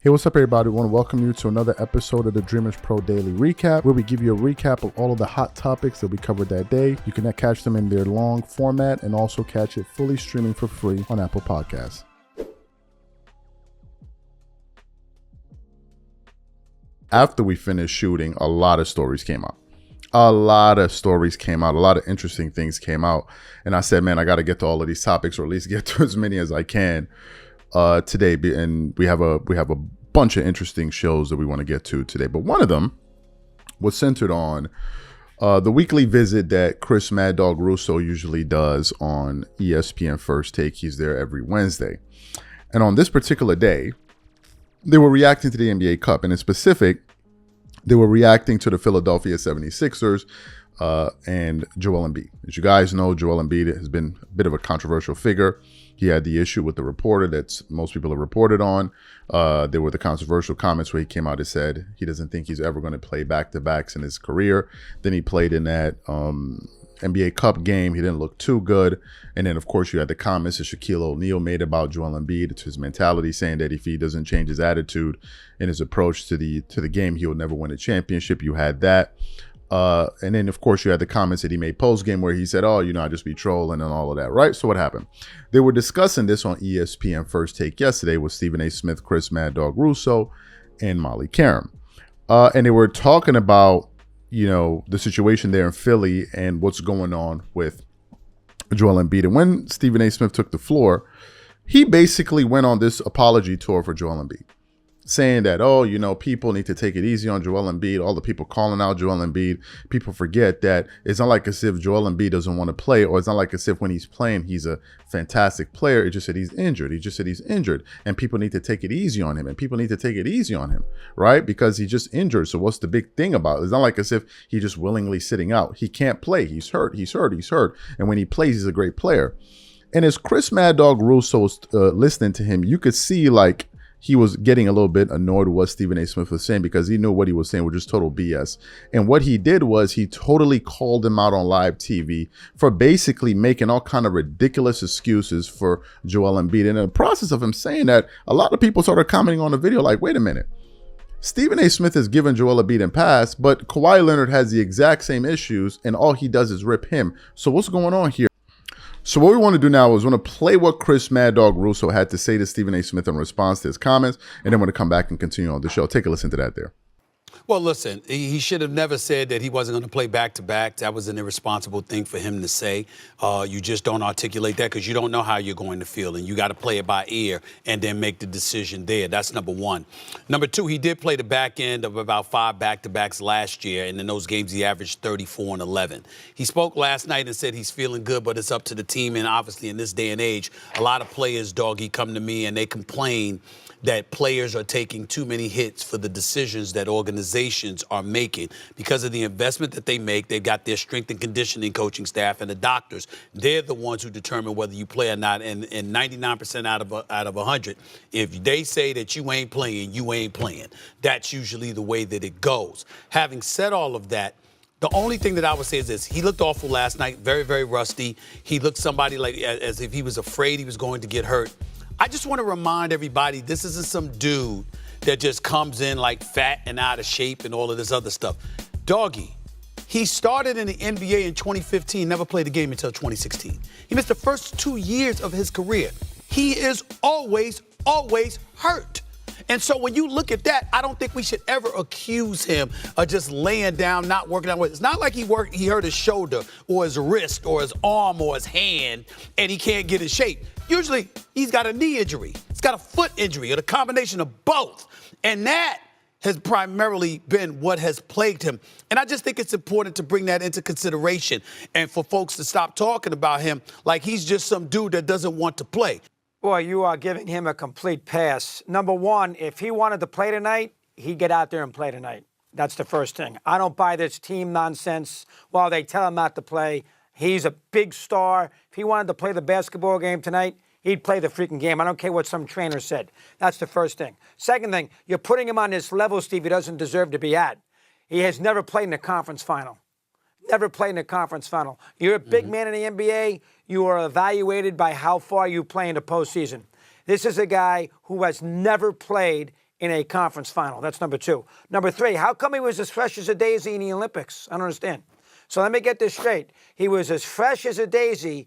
Hey, what's up, everybody? I want to welcome you to another episode of the Dreamerspro Daily Recap, where we give you a recap of all of the hot topics that we covered that day. You can catch them in their long format and also catch it fully streaming for free on Apple Podcasts. After we finished shooting, a lot of stories came out. A lot of interesting things came out. And I said, man, I got to get to all of these topics, or at least get to as many as I can today. And we have a bunch of interesting shows that we want to get to today. But one of them was centered on the weekly visit that Chris Mad Dog Russo usually does on ESPN First Take. He's there every Wednesday. And on this particular day, they were reacting to the NBA Cup. And in specific, they were reacting to the Philadelphia 76ers and Joel Embiid. As you guys know, Joel Embiid has been a bit of a controversial figure. He had the issue with the reporter that most people have reported on. There were the controversial comments where he came out and said he doesn't think he's ever going to play back-to-backs in his career. Then he played in that NBA Cup game. He didn't look too good. And then, of course, you had the comments that Shaquille O'Neal made about Joel Embiid, to his mentality, saying that if he doesn't change his attitude and his approach to the game, he will never win a championship. You had that. And then, of course, you had the comments that he made post-game where he said, oh, I just be trolling and all of that, right? So what happened? They were discussing this on ESPN First Take yesterday with Stephen A. Smith, Chris Mad Dog Russo, and Molly Karam. And they were talking about, the situation there in Philly and what's going on with Joel Embiid. And when Stephen A. Smith took the floor, he basically went on this apology tour for Joel Embiid, saying that, people need to take it easy on Joel Embiid. All the people calling out Joel Embiid, people forget that it's not like as if Joel Embiid doesn't want to play, or it's not like as if when he's playing, he's a fantastic player. It's just that he's injured. He just said he's injured, and people need to take it easy on him, right? Because he's just injured. So what's the big thing about it? It's not like as if he's just willingly sitting out. He can't play. He's hurt. And when he plays, he's a great player. And as Chris Mad Dog Russo was listening to him, you could see he was getting a little bit annoyed with what Stephen A. Smith was saying, because he knew what he was saying was just total BS. And what he did was he totally called him out on live TV for basically making all kind of ridiculous excuses for Joel Embiid. And in the process of him saying that, a lot of people started commenting on the video like, wait a minute. Stephen A. Smith has given Joel Embiid a pass, but Kawhi Leonard has the exact same issues, and all he does is rip him. So what's going on here? So what we want to do now is we want to play what Chris Mad Dog Russo had to say to Stephen A. Smith in response to his comments, and then we're going to come back and continue on the show. Take a listen to that there. Well, listen, he should have never said that he wasn't going to play back-to-back. That was an irresponsible thing for him to say. You just don't articulate that because you don't know how you're going to feel, and you got to play it by ear and then make the decision there. That's number one. Number two, he did play the back end of about 5 back-to-backs last year, and in those games he averaged 34 and 11. He spoke last night and said he's feeling good, but it's up to the team, and obviously in this day and age, a lot of players, Doggy, come to me and they complain that players are taking too many hits for the decisions that organizations are making. Because of the investment that they make, they've got their strength and conditioning coaching staff and the doctors. They're the ones who determine whether you play or not. And 99% out of 100, if they say that you ain't playing, you ain't playing. That's usually the way that it goes. Having said all of that, the only thing that I would say is this. He looked awful last night, very, very rusty. He looked somebody as if he was afraid he was going to get hurt. I just want to remind everybody, this isn't some dude that just comes in like fat and out of shape and all of this other stuff. Doggy, he started in the NBA in 2015, never played a game until 2016. He missed the first 2 years of his career. He is always hurt. And so when you look at that, I don't think we should ever accuse him of just laying down, not working out. It's not like he hurt his shoulder or his wrist or his arm or his hand and he can't get in shape. Usually he's got a knee injury. He's got a foot injury or the combination of both. And that has primarily been what has plagued him. And I just think it's important to bring that into consideration and for folks to stop talking about him like he's just some dude that doesn't want to play. Boy, you are giving him a complete pass. Number one, if he wanted to play tonight, he'd get out there and play tonight. That's the first thing. I don't buy this team nonsense while they tell him not to play. He's a big star. If he wanted to play the basketball game tonight, he'd play the freaking game. I don't care what some trainer said. That's the first thing. Second thing, you're putting him on this level, Steve, he doesn't deserve to be at. He has never played in a conference final. Never played in a conference final. You're a big man in the NBA. You are evaluated by how far you play in the postseason. This is a guy who has never played in a conference final. That's number two. Number three, how come he was as fresh as a daisy in the Olympics? I don't understand. So let me get this straight. He was as fresh as a daisy,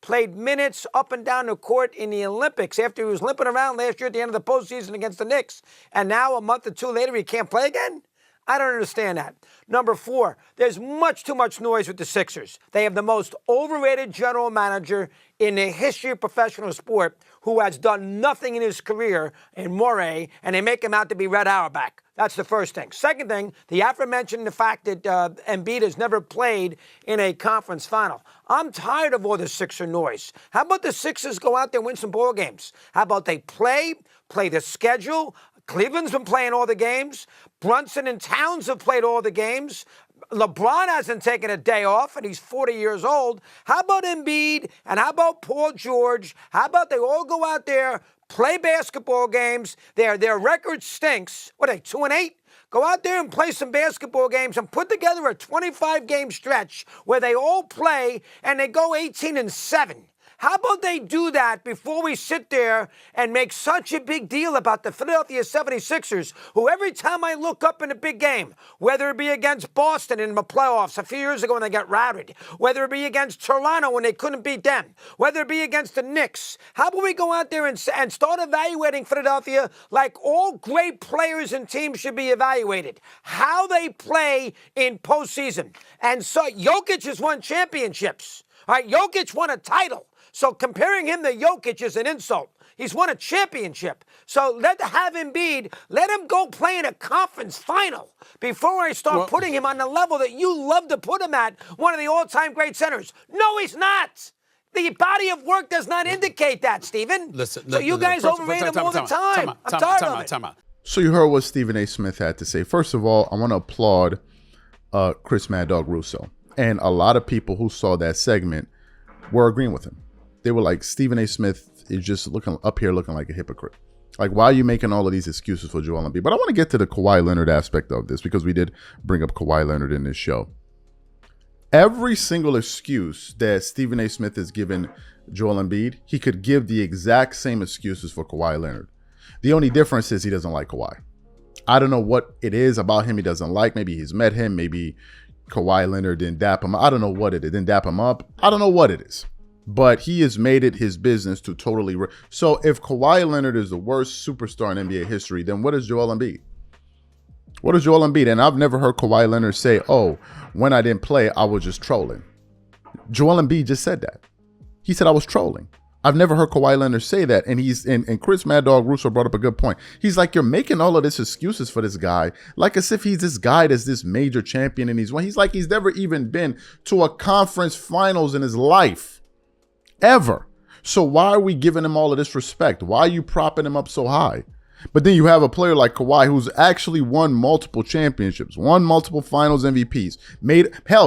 played minutes up and down the court in the Olympics after he was limping around last year at the end of the postseason against the Knicks. And now a month or two later, he can't play again? I don't understand that. Number four, there's much too much noise with the Sixers. They have the most overrated general manager in the history of professional sport who has done nothing in his career in Morey, and they make him out to be Red Auerbach. That's the first thing. Second thing, the aforementioned the fact that Embiid has never played in a conference final. I'm tired of all this Sixer noise. How about the Sixers go out there and win some ball games? How about they play the schedule? Cleveland's been playing all the games. Brunson and Towns have played all the games. LeBron hasn't taken a day off, and he's 40 years old. How about Embiid, and how about Paul George? How about they all go out there, play basketball games? Their record stinks. What are they, 2-8? Go out there and play some basketball games and put together a 25-game stretch where they all play and they go 18-7. How about they do that before we sit there and make such a big deal about the Philadelphia 76ers, who every time I look up in a big game, whether it be against Boston in the playoffs a few years ago when they got routed, whether it be against Toronto when they couldn't beat them, whether it be against the Knicks, how about we go out there and start evaluating Philadelphia like all great players and teams should be evaluated, how they play in postseason. And so Jokic has won championships. All right, Jokic won a title. So comparing him to Jokic is an insult. He's won a championship. So let Embiid, let him go play in a conference final before I start putting him on the level that you love to put him at, one of the all-time great centers. No, he's not. The body of work does not indicate that, Stephen. So you guys overrate him all the time. I'm tired of it. Time out. So you heard what Stephen A. Smith had to say. First of all, I want to applaud Chris Mad Dog Russo. And a lot of people who saw that segment were agreeing with him. They were like, Stephen A. Smith is just looking like a hypocrite. Like, why are you making all of these excuses for Joel Embiid? But I want to get to the Kawhi Leonard aspect of this because we did bring up Kawhi Leonard in this show. Every single excuse that Stephen A. Smith has given Joel Embiid, he could give the exact same excuses for Kawhi Leonard. The only difference is he doesn't like Kawhi. I don't know what it is about him he doesn't like. Maybe he's met him. Maybe Kawhi Leonard didn't dap him up. I don't know what it is. Didn't dap him up. I don't know what it is. But he has made it his business to totally... So if Kawhi Leonard is the worst superstar in NBA history, then what is Joel Embiid? What is Joel Embiid? And I've never heard Kawhi Leonard say, oh, when I didn't play, I was just trolling. Joel Embiid just said that. He said I was trolling. I've never heard Kawhi Leonard say that. And Chris Mad Dog Russo brought up a good point. He's like, you're making all of this excuses for this guy, like as if he's this guy that's this major champion and he's like he's never even been to a conference finals in his life. Ever. So why are we giving him all of this respect? Why are you propping him up so high? But then you have a player like Kawhi who's actually won multiple championships, won multiple finals MVPs,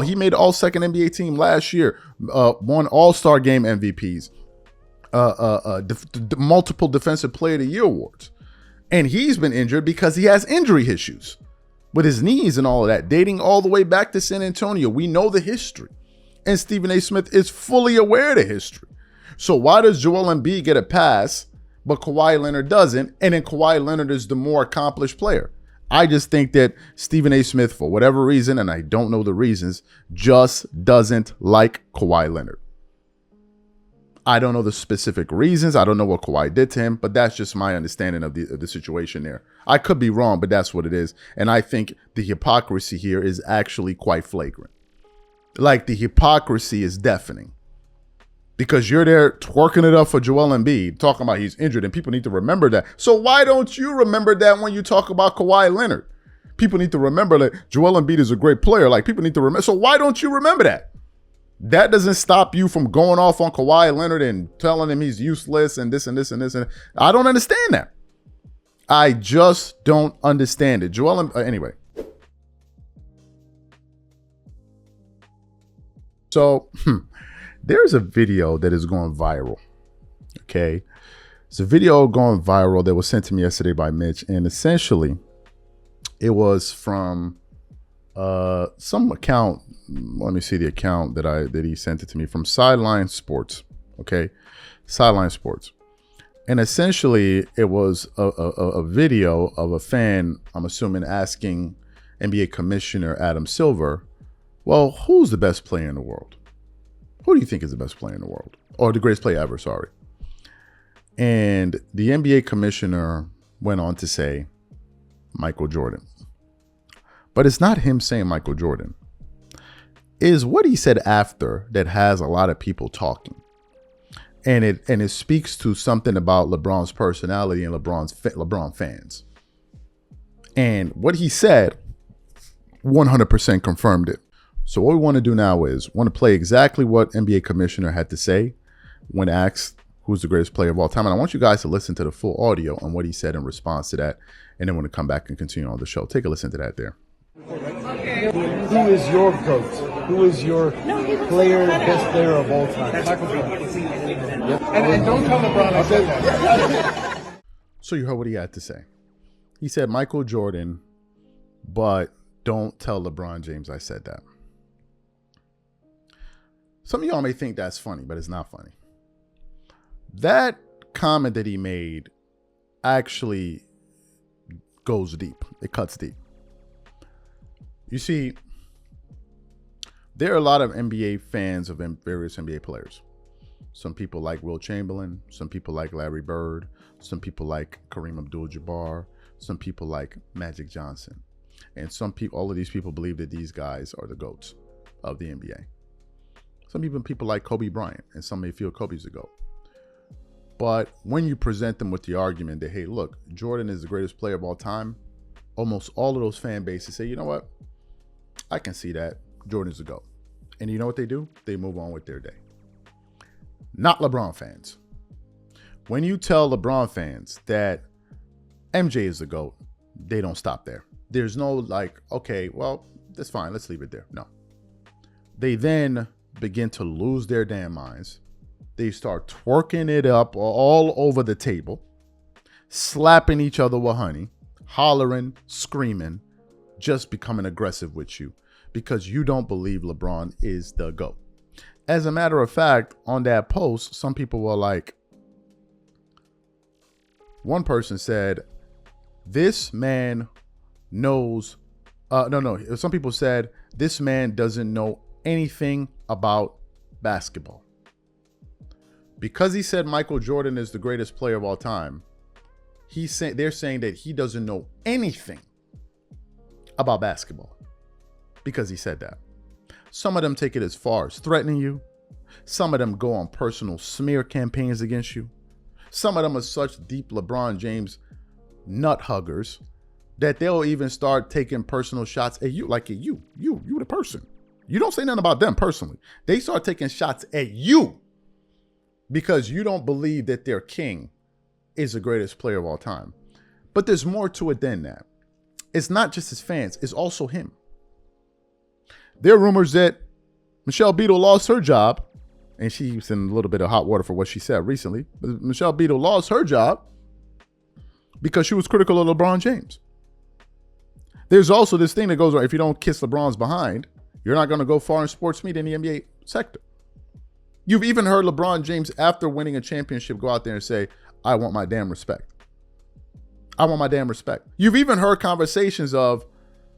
he made all-second NBA team last year, won all-star game MVPs, multiple defensive player of the year awards. And he's been injured because he has injury issues with his knees and all of that, dating all the way back to San Antonio. We know the history. And Stephen A. Smith is fully aware of the history. So why does Joel Embiid get a pass, but Kawhi Leonard doesn't? And then Kawhi Leonard is the more accomplished player. I just think that Stephen A. Smith, for whatever reason, and I don't know the reasons, just doesn't like Kawhi Leonard. I don't know the specific reasons. I don't know what Kawhi did to him, but that's just my understanding of the situation there. I could be wrong, but that's what it is. And I think the hypocrisy here is actually quite flagrant. Like, the hypocrisy is deafening because you're there twerking it up for Joel Embiid, talking about he's injured, and people need to remember that. So why don't you remember that when you talk about Kawhi Leonard? People need to remember that Joel Embiid is a great player. Like, people need to remember. So why don't you remember that? That doesn't stop you from going off on Kawhi Leonard and telling him he's useless and this and this and this. And I don't understand that. I just don't understand it. Anyway. So there's a video that is going viral. Okay. It's a video going viral that was sent to me yesterday by Mitch. And essentially it was from some account. Let me see the account that he sent it to me from Sideline Sports. Okay. Sideline Sports. And essentially, it was a video of a fan, I'm assuming, asking NBA Commissioner Adam Silver, well, who's the best player in the world? Who do you think is the best player in the world? Or the greatest player ever, sorry. And the NBA Commissioner went on to say Michael Jordan. But it's not him saying Michael Jordan. Is what he said after that has a lot of people talking. And it speaks to something about LeBron's personality and LeBron fans. And what he said 100% confirmed it. So what we want to do now is want to play exactly what NBA Commissioner had to say when asked who's the greatest player of all time. And I want you guys to listen to the full audio on what he said in response to that. And then we're going to come back and continue on the show. Take a listen to that there. Who is your GOAT? Who is your player, best player of all time? Michael Jordan. Yep. And don't tell LeBron I said that. So you heard what he had to say. He said Michael Jordan, but don't tell LeBron James I said that. Some of y'all may think that's funny, but it's not funny. That comment that he made actually goes deep. It cuts deep. You see, there are a lot of NBA fans of various NBA players. Some people like Will Chamberlain. Some people like Larry Bird. Some people like Kareem Abdul-Jabbar. Some people like Magic Johnson. And all of these people believe that these guys are the GOATs of the NBA. Some even people like Kobe Bryant, and some may feel Kobe's the GOAT. But when you present them with the argument that, hey, look, Jordan is the greatest player of all time, almost all of those fan bases say, you know what? I can see that. Jordan's the GOAT. And you know what they do? They move on with their day. Not LeBron fans. When you tell LeBron fans that MJ is the GOAT, they don't stop there. There's no like, okay, well, that's fine. Let's leave it there. No. They then begin to lose their damn minds. They start twerking it up all over the table, slapping each other with honey, hollering, screaming, just becoming aggressive with you because you don't believe LeBron is the GOAT. As a matter of fact, on that post, some people were like, one person said, this man knows, some people said, this man doesn't know anything about basketball. Because he said Michael Jordan is the greatest player of all time, they're saying that he doesn't know anything about basketball because he said that. Some of them take it as far as threatening you. Some of them go on personal smear campaigns against you. Some of them are such deep LeBron James nut huggers that they'll even start taking personal shots at you, like at you the person. You don't say nothing about them personally. They start taking shots at you because you don't believe that their king is the greatest player of all time. But there's more to it than that. It's not just his fans, it's also him. There are rumors that Michelle Beadle lost her job, and she's in a little bit of hot water for what she said recently. But Michelle Beadle lost her job because she was critical of LeBron James. There's also this thing that goes on, if you don't kiss LeBron's behind, you're not going to go far in sports media in the NBA sector. You've even heard LeBron James, after winning a championship, go out there and say, I want my damn respect. I want my damn respect. You've even heard conversations of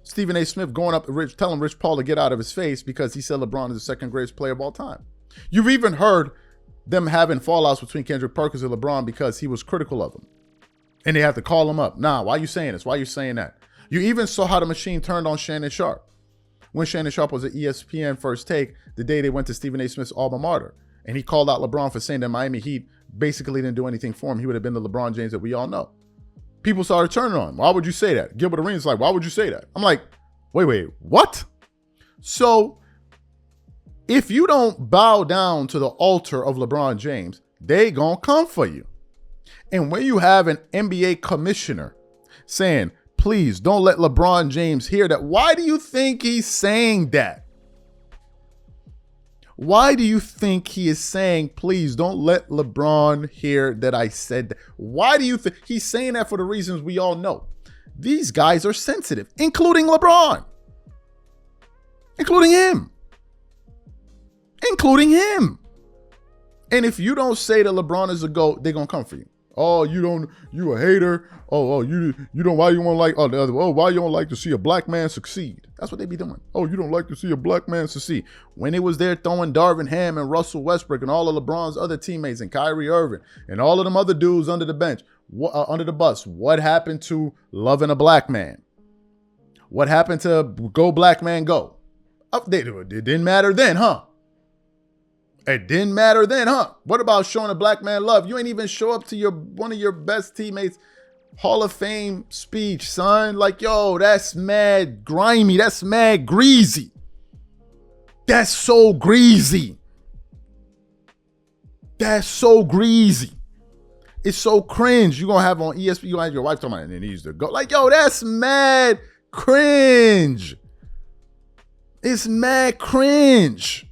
Stephen A. Smith going up, telling Rich Paul to get out of his face because he said LeBron is the second greatest player of all time. You've even heard them having fallouts between Kendrick Perkins and LeBron because he was critical of him. And they have to call him up. Nah, why are you saying this? Why are you saying that? You even saw how the machine turned on Shannon Sharp. When Shannon Sharp was at ESPN First Take, the day they went to Stephen A. Smith's alma mater. And he called out LeBron for saying that Miami Heat basically didn't do anything for him. He would have been the LeBron James that we all know. People started turning on him. Why would you say that? Gilbert Arenas like, why would you say that? I'm like, wait, what? So if you don't bow down to the altar of LeBron James, they gonna come for you. And when you have an NBA commissioner saying, please don't let LeBron James hear that, why do you think he's saying that? Why do you think he is saying, please don't let LeBron hear that I said that? Why do you think he's saying that? For the reasons we all know. These guys are sensitive, including LeBron. Including him. And if you don't say that LeBron is a GOAT, they're going to come for you. Oh, you a hater. Oh, you don't, why you won't like, oh, the other, oh, why you don't like to see a black man succeed? That's what they be doing. Oh, you don't like to see a black man succeed. When it was there throwing Darvin Ham and Russell Westbrook and all of LeBron's other teammates and Kyrie Irving and all of them other dudes under the bench, under the bus, what happened to loving a black man? What happened to go black man go? It didn't matter then, huh? It didn't matter then, huh? What about showing a black man love? You ain't even show up to one of your best teammates' Hall of Fame speech, son. Like, yo, that's mad grimy. That's mad greasy. That's so greasy. That's so greasy. It's so cringe. You're going to have on ESPN, you have your wife talking about it and he used to go. Like, yo, that's mad cringe. It's mad cringe.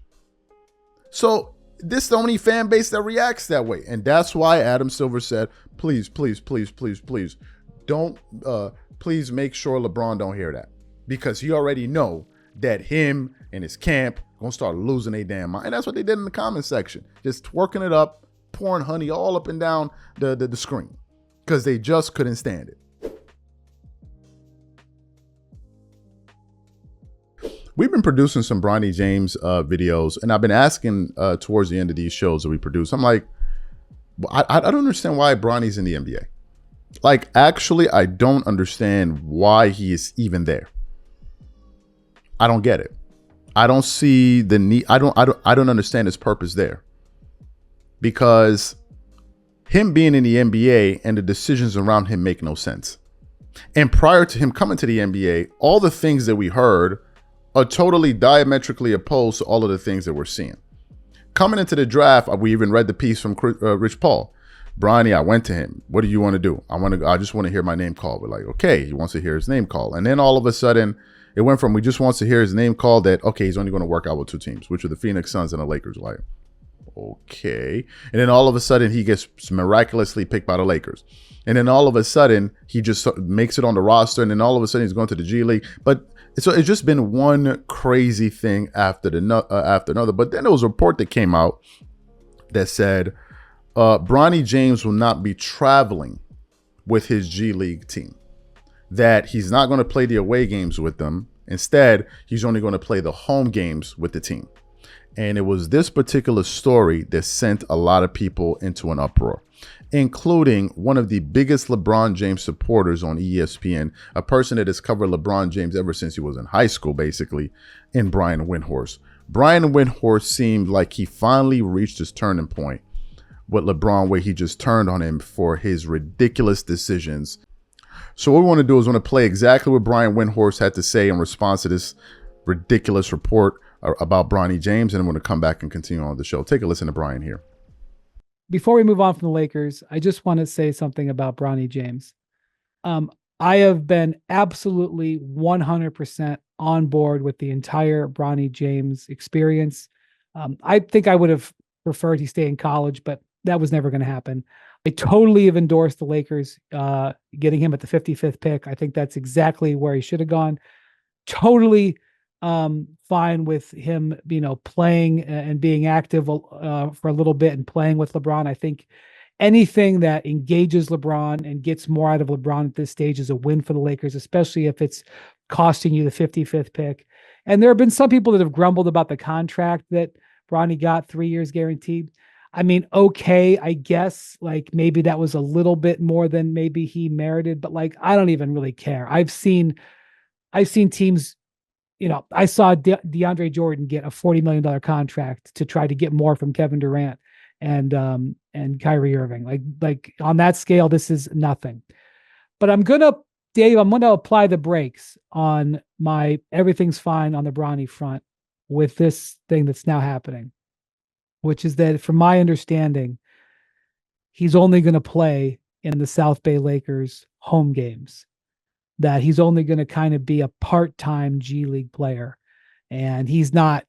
So this is the only fan base that reacts that way. And that's why Adam Silver said, please, please, please, please, please, don't, please make sure LeBron don't hear that. Because he already know that him and his camp going to start losing their damn mind. And that's what they did in the comment section. Just twerking it up, pouring honey all up and down the screen. Because they just couldn't stand it. We've been producing some Bronny James videos, and I've been asking towards the end of these shows that we produce, I'm like, I don't understand why Bronny's in the NBA. Like, actually, I don't understand why he is even there. I don't get it. I don't see the need. I don't understand his purpose there. Because him being in the NBA and the decisions around him make no sense. And prior to him coming to the NBA, all the things that we heard are totally diametrically opposed to all of the things that we're seeing. Coming into the draft, we even read the piece from Rich Paul. Bronny, I went to him. What do you want to do? I just want to hear my name called. We're like, okay, he wants to hear his name called. And then all of a sudden, it went from, we just wants to hear his name called, that, okay, he's only going to work out with two teams, which are the Phoenix Suns and the Lakers. Like, okay. And then all of a sudden, he gets miraculously picked by the Lakers. And then all of a sudden, he just makes it on the roster. And then all of a sudden, he's going to the G League. But so it's just been one crazy thing after another. But then there was a report that came out that said Bronny James will not be traveling with his G League team. That he's not going to play the away games with them. Instead, he's only going to play the home games with the team. And it was this particular story that sent a lot of people into an uproar, including one of the biggest LeBron James supporters on ESPN, a person that has covered LeBron James ever since he was in high school, basically, in Brian Windhorst. Brian Windhorst seemed like he finally reached his turning point with LeBron, where he just turned on him for his ridiculous decisions. So what we want to do is want to play exactly what Brian Windhorst had to say in response to this ridiculous report about Bronny James, and I'm going to come back and continue on the show. Take a listen to Brian here. Before we move on from the Lakers, I just want to say something about Bronny James. I have been absolutely 100% on board with the entire Bronny James experience. I think I would have preferred he stay in college, but that was never going to happen. I totally have endorsed the Lakers getting him at the 55th pick. I think that's exactly where he should have gone. Totally fine with him, playing and being active for a little bit and playing with LeBron. I think anything that engages LeBron and gets more out of LeBron at this stage is a win for the Lakers, especially if it's costing you the 55th pick. And there have been some people that have grumbled about the contract that Bronny got, 3 years guaranteed. I mean, okay, I guess like maybe that was a little bit more than maybe he merited, but like, I don't even really care. I've seen teams, I saw DeAndre Jordan get a $40 million contract to try to get more from Kevin Durant and Kyrie Irving. Like on that scale, this is nothing. But I'm going to apply the brakes on my everything's fine on the Bronny front with this thing that's now happening, which is that from my understanding, he's only going to play in the South Bay Lakers home games. That he's only going to kind of be a part-time G League player, and he's not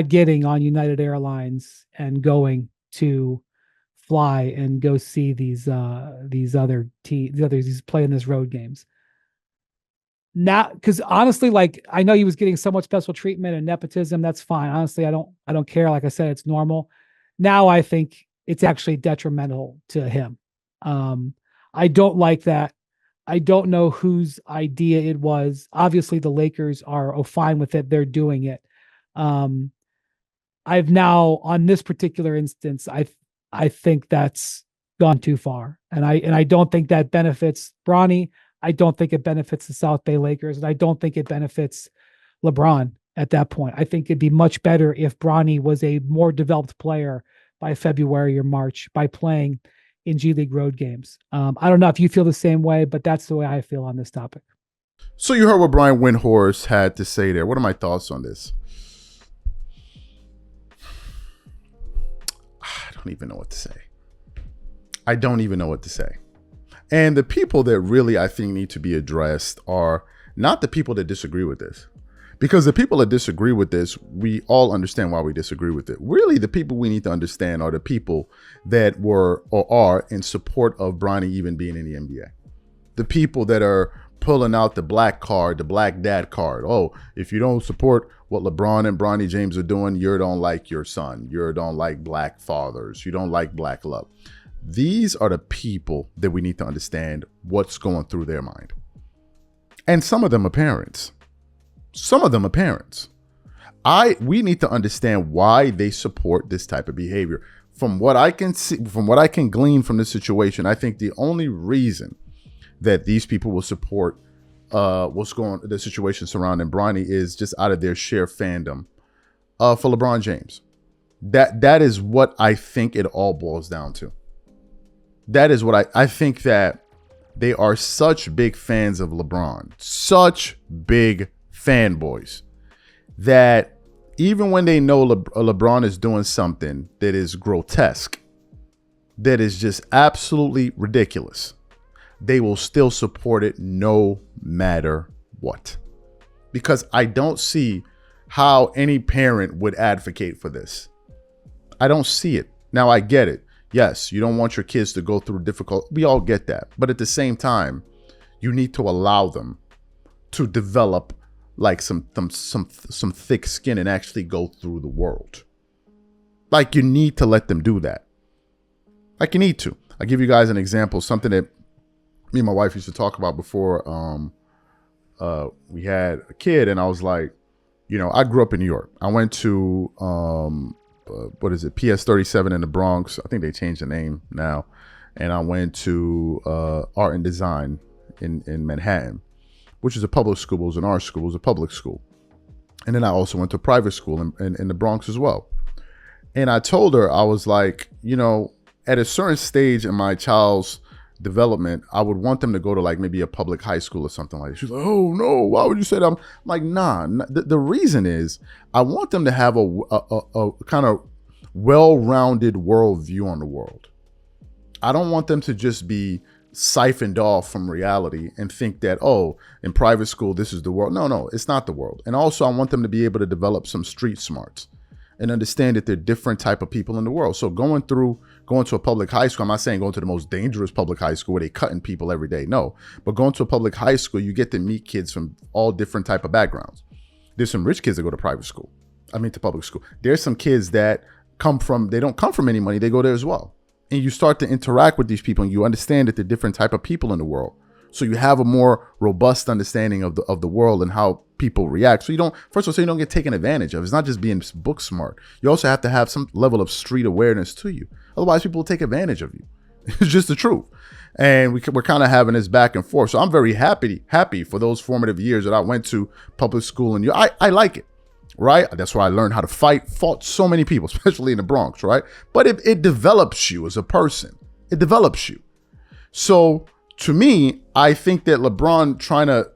getting on United Airlines and going to fly and go see these playing this road games. Now, because honestly, like I know he was getting so much special treatment and nepotism. That's fine. Honestly, I don't care. Like I said, it's normal. Now I think it's actually detrimental to him. I don't like that. I don't know whose idea it was. Obviously, the Lakers are fine with it. They're doing it. I've now, on this particular instance, I think that's gone too far, and I don't think that benefits Bronny. I don't think it benefits the South Bay Lakers, and I don't think it benefits LeBron at that point. I think it'd be much better if Bronny was a more developed player by February or March by playing in G League road games. I don't know if you feel the same way, but that's the way I feel on this topic. So you heard what Brian Windhorst had to say there. What are my thoughts on this? I don't even know what to say. I don't even know what to say. And the people that really, I think, need to be addressed are not the people that disagree with this. Because the people that disagree with this, we all understand why we disagree with it. Really, the people we need to understand are the people that were or are in support of Bronny even being in the NBA. The people that are pulling out the black card, the black dad card. Oh, if you don't support what LeBron and Bronny James are doing, you don't like your son. You don't like black fathers. You don't like black love. These are the people that we need to understand what's going through their mind. And some of them are parents. Some of them are parents. We need to understand why they support this type of behavior. From what I can see, from what I can glean from this situation, I think the only reason that these people will support the situation surrounding Bronny is just out of their sheer fandom for LeBron James. That is what I think it all boils down to. That is what I think, that they are such big fans of LeBron, such big fanboys, that even when they know LeBron is doing something that is grotesque, that is just absolutely ridiculous, they will still support it no matter what. Because I don't see how any parent would advocate for this. I don't see it. Now, I get it. Yes, you don't want your kids to go through difficult. We all get that. But at the same time, you need to allow them to develop like some thick skin and actually go through the world. Like, you need to let them do that. Like, you need to. I'll give you guys an example, something that me and my wife used to talk about before we had a kid. And I was like, I grew up in New York. I went to, PS 37 in the Bronx. I think they changed the name now. And I went to Art and Design in Manhattan, which is a public school. It was an art school. It was a public school. And then I also went to a private school in the Bronx as well. And I told her, I was like, at a certain stage in my child's development, I would want them to go to like maybe a public high school or something like that. She's like, oh no, why would you say that? I'm like, nah. The reason is I want them to have a kind of well-rounded worldview on the world. I don't want them to just be siphoned off from reality and think that, oh, in private school, this is the world. No, it's not the world. And also I want them to be able to develop some street smarts and understand that there are different type of people in the world. So going to a public high school, I'm not saying going to the most dangerous public high school where they cutting people every day. No, but going to a public high school, you get to meet kids from all different type of backgrounds. There's some rich kids that go to public school. There's some kids that they don't come from any money. They go there as well. And you start to interact with these people and you understand that there are different type of people in the world. So you have a more robust understanding of the world and how people react. So you don't get taken advantage of. It's not just being book smart. You also have to have some level of street awareness to you. Otherwise, people will take advantage of you. It's just the truth. And we're kind of having this back and forth. So I'm very happy for those formative years that I went to public school. And I like it, right? That's where I learned how to fought so many people, especially in the Bronx, right? But it develops you as a person. It develops you. So to me, I think that LeBron trying to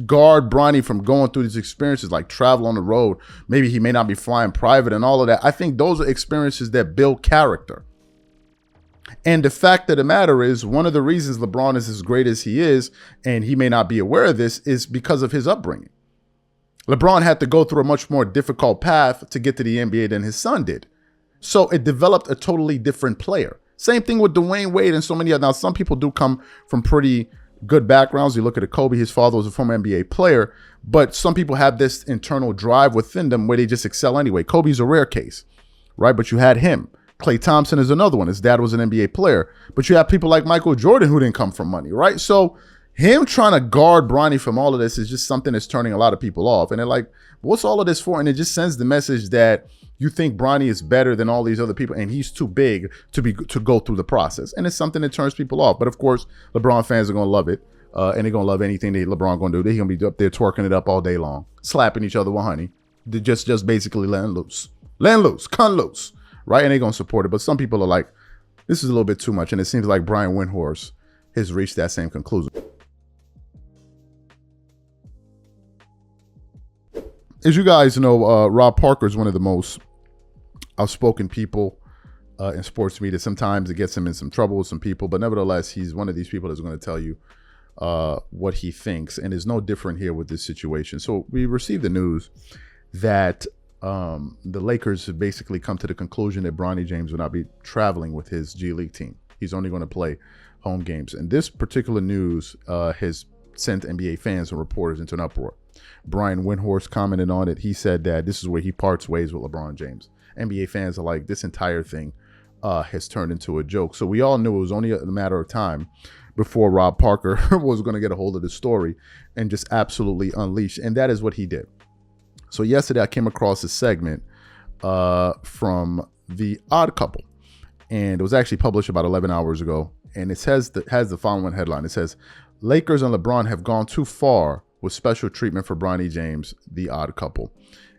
guard Bronny from going through these experiences, like travel on the road, maybe he may not be flying private and all of that. I think those are experiences that build character. And the fact of the matter is, one of the reasons LeBron is as great as he is, and he may not be aware of this, is because of his upbringing. LeBron had to go through a much more difficult path to get to the NBA than his son did. So it developed a totally different player. Same thing with Dwayne Wade and so many others. Now, some people do come from pretty good backgrounds. You look at Kobe, his father was a former NBA player, but some people have this internal drive within them where they just excel anyway. Kobe's a rare case, right? But you had him. Klay Thompson is another one. His dad was an NBA player. But you have people like Michael Jordan who didn't come from money, right? So him trying to guard Bronny from all of this is just something that's turning a lot of people off. And they're like, what's all of this for? And it just sends the message that you think Bronny is better than all these other people and he's too big to go through the process. And it's something that turns people off. But of course, LeBron fans are going to love it. And they're going to love anything that LeBron going to do. They're going to be up there twerking it up all day long, slapping each other with honey. They're just basically letting loose, cut loose, right? And they're going to support it. But some people are like, this is a little bit too much. And it seems like Brian Windhorst has reached that same conclusion. As you guys know, Rob Parker is one of the most outspoken people in sports media. Sometimes it gets him in some trouble with some people, but nevertheless, he's one of these people that's going to tell you what he thinks, and is no different here with this situation. So we received the news that the Lakers have basically come to the conclusion that Bronny James will not be traveling with his G League team. He's only going to play home games. And this particular news has sent NBA fans and reporters into an uproar. Brian Windhorst commented on it. He said that this is where he parts ways with LeBron James. NBA fans are like, this entire thing has turned into a joke. So we all knew it was only a matter of time before Rob Parker was going to get a hold of the story and just absolutely unleash. And that is what he did. So yesterday I came across a segment from The Odd Couple, and it was actually published about 11 hours ago. And it has the following headline. It says, Lakers and LeBron have gone too far with special treatment for Bronny James, The Odd Couple.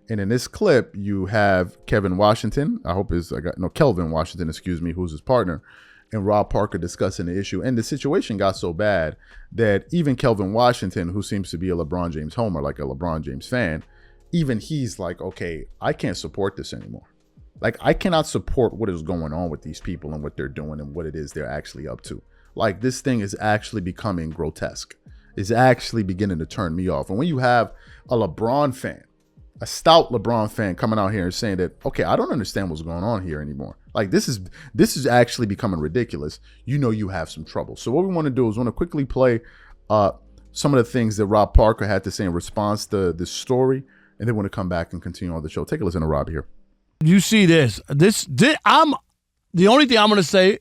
And in this clip, you have Kelvin Washington, who's his partner, and Rob Parker discussing the issue. And the situation got so bad that even Kelvin Washington, who seems to be a LeBron James homer, like a LeBron James fan, even he's like, okay, I can't support this anymore. Like, I cannot support what is going on with these people and what they're doing and what it is they're actually up to. Like, this thing is actually becoming grotesque. It's actually beginning to turn me off. And when you have a LeBron fan, a stout LeBron fan coming out here and saying that, okay, I don't understand what's going on here anymore. Like, this is actually becoming ridiculous. You know you have some trouble. So what we want to do is we want to quickly play some of the things that Rob Parker had to say in response to this story, and then we're going to come back and continue on the show. Take a listen to Rob here. You see this. I'm the only thing I'm going to say,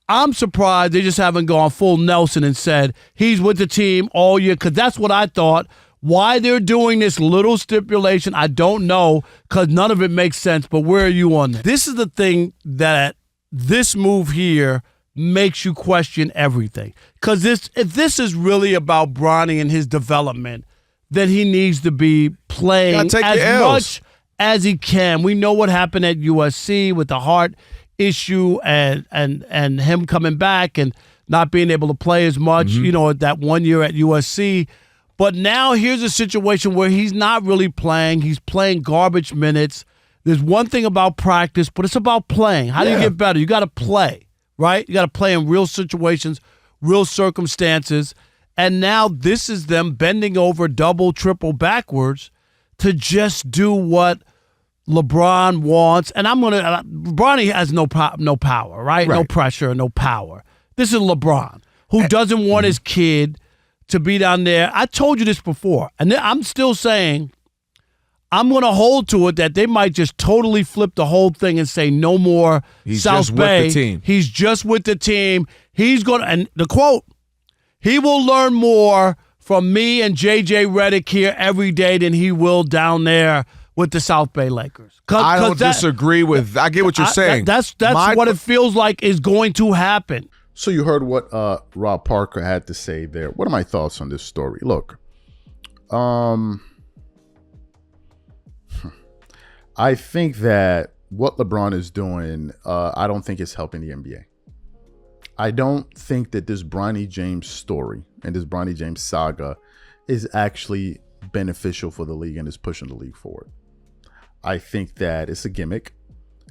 I'm surprised they just haven't gone full Nelson and said he's with the team all year, because that's what I thought. Why they're doing this little stipulation, I don't know, because none of it makes sense. But where are you on this? This is the thing that this move here makes you question everything. Because if this is really about Bronny and his development, then he needs to be playing as much as he can. We know what happened at USC with the heart issue and him coming back and not being able to play as much, that 1 year at USC. But now here's a situation where he's not really playing. He's playing garbage minutes. There's one thing about practice, but it's about playing. How do you get better? You got to play, right? You got to play in real situations, real circumstances. And now this is them bending over double, triple backwards to just do what LeBron wants. And Bronny has no power, right? No pressure, no power. This is LeBron, who doesn't want his kid to be down there. I told you this before, and I'm still saying I'm going to hold to it that they might just totally flip the whole thing and say no more South Bay. With the team. He's just with the team. He's going to, and the quote, he will learn more from me and JJ Redick here every day than he will down there with the South Bay Lakers. I don't disagree with, I get what you're saying. That's what it feels like is going to happen. So you heard what Rob Parker had to say there. What are my thoughts on this story? Look, I think that what LeBron is doing, I don't think is helping the NBA. I don't think that this Bronny James story and this Bronny James saga is actually beneficial for the league and is pushing the league forward. I think that it's a gimmick.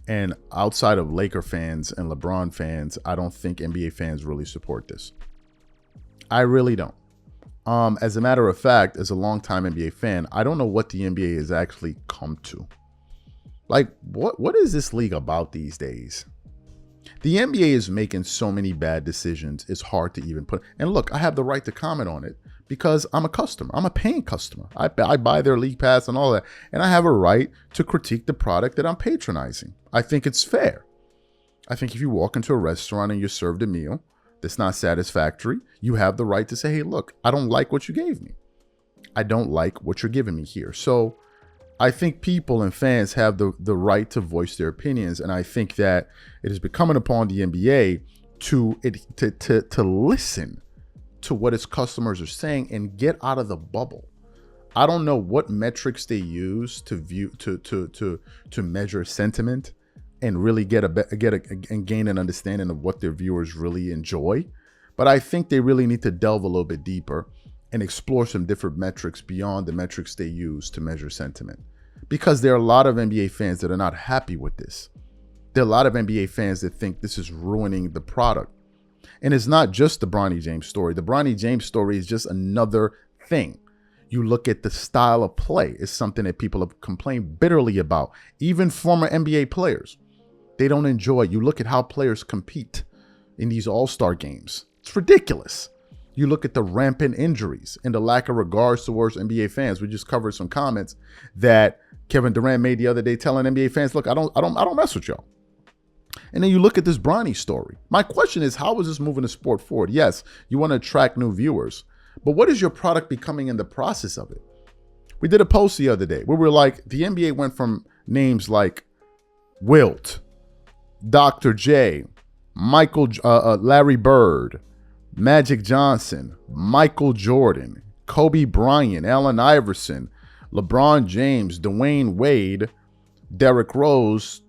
And outside of Laker fans and LeBron fans, I don't think NBA fans really support this. I really don't. As a matter of fact, as a longtime NBA fan, I don't know what the NBA has actually come to. Like, what is this league about these days? The NBA is making so many bad decisions, it's hard to even put. And look, I have the right to comment on it because I'm a customer. I'm a paying customer. I buy their league pass and all that. And I have a right to critique the product that I'm patronizing. I think it's fair. I think if you walk into a restaurant and you're served a meal that's not satisfactory, you have the right to say, hey, look, I don't like what you gave me. I don't like what you're giving me here. So I think people and fans have the right to voice their opinions. And I think that it is becoming upon the NBA to listen to what its customers are saying and get out of the bubble. I don't know what metrics they use to view to measure sentiment and really gain an understanding of what their viewers really enjoy. But I think they really need to delve a little bit deeper and explore some different metrics beyond the metrics they use to measure sentiment. Because there are a lot of NBA fans that are not happy with this. There are a lot of NBA fans that think this is ruining the product. And it's not just the Bronny James story. The Bronny James story is just another thing. You look at the style of play. It's something that people have complained bitterly about. Even former NBA players, they don't enjoy. You look at how players compete in these all-star games. It's ridiculous. You look at the rampant injuries and the lack of regards towards NBA fans. We just covered some comments that Kevin Durant made the other day telling NBA fans, look, I don't mess with y'all. And then you look at this Bronny story. My question is, how is this moving the sport forward? Yes, you want to attract new viewers, but what is your product becoming in the process of it? We did a post the other day where we're like, the NBA went from names like Wilt, Dr. J, Larry Bird, Magic Johnson, Michael Jordan, Kobe Bryant, Allen Iverson, LeBron James, Dwayne Wade, Derrick Rose,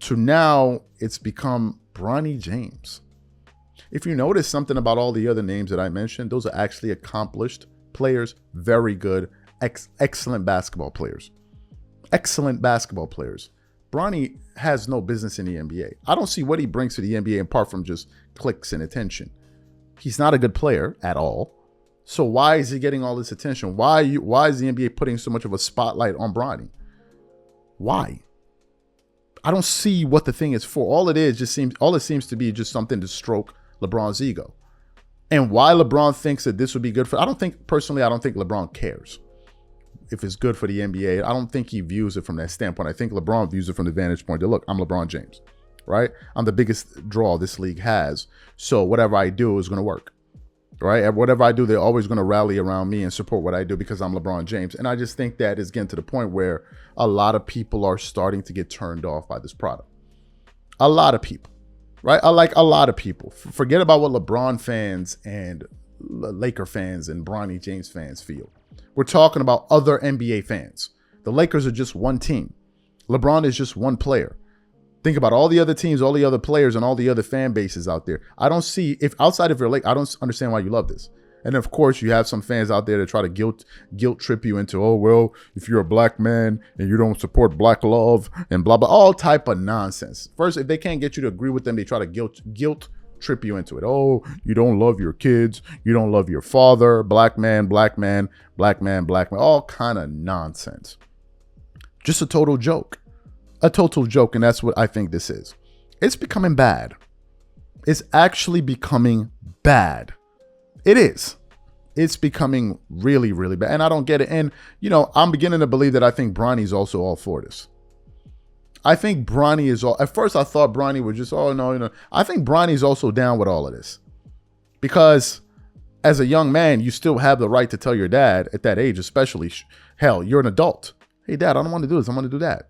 to now it's become Bronny James. If you notice something about all the other names that I mentioned, those are actually accomplished players, very good, excellent basketball players. Excellent basketball players. Bronny has no business in the NBA. I don't see what he brings to the NBA apart from just clicks and attention. He's not a good player at all. So why is he getting all this attention? Why is the NBA putting so much of a spotlight on Bronny? Why? I don't see what the thing is for. All it seems to be just something to stroke LeBron's ego. And why LeBron thinks that this would be good for, I don't think LeBron cares if it's good for the NBA. I don't think he views it from that standpoint. I think LeBron views it from the vantage point that, look, I'm LeBron James, right? I'm the biggest draw this league has. So whatever I do is going to work, right? Whatever I do, they're always going to rally around me and support what I do because I'm LeBron James. And I just think that is getting to the point where a lot of people are starting to get turned off by this product. A lot of people, right? A lot of people. Forget about what LeBron fans and Laker fans and Bronny James fans feel. We're talking about other NBA fans. The Lakers are just one team. LeBron is just one player. Think about all the other teams, all the other players, and all the other fan bases out there. I don't see, if outside of your Lake, I don't understand why you love this. And of course, you have some fans out there that try to guilt trip you into, oh, well, if you're a black man and you don't support black love and blah, blah, all type of nonsense. First, if they can't get you to agree with them, they try to guilt trip you into it. Oh, you don't love your kids. You don't love your father. Black man, black man, black man, black man. All kind of nonsense. Just a total joke. A total joke. And that's what I think this is. It's becoming bad. It's actually becoming bad. It is. It's becoming really, really bad. And I don't get it. And, you know, I'm beginning to believe that I think Bronny's also all for this. I think Bronny is all, at first I thought Bronny was just, oh, no, you know. I think Bronny's also down with all of this. Because as a young man, you still have the right to tell your dad at that age, especially, hell, you're an adult. Hey, dad, I don't want to do this. I want to do that.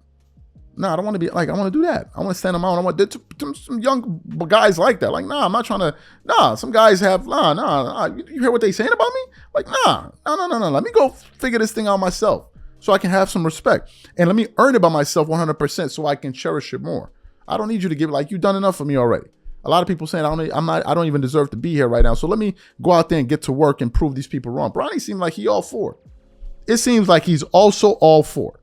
No, I don't want to be like, I want to do that. I want to stand on my own. I want some young guys like that. Like, nah, I'm not trying to, nah, some guys have, nah. You hear what they saying about me? Like, no. Let me go figure this thing out myself so I can have some respect. And let me earn it by myself 100% so I can cherish it more. I don't need you to give, like, you've done enough for me already. A lot of people saying, I don't even deserve to be here right now. So let me go out there and get to work and prove these people wrong. Bronny seems like he all for it. It seems like he's also all for it.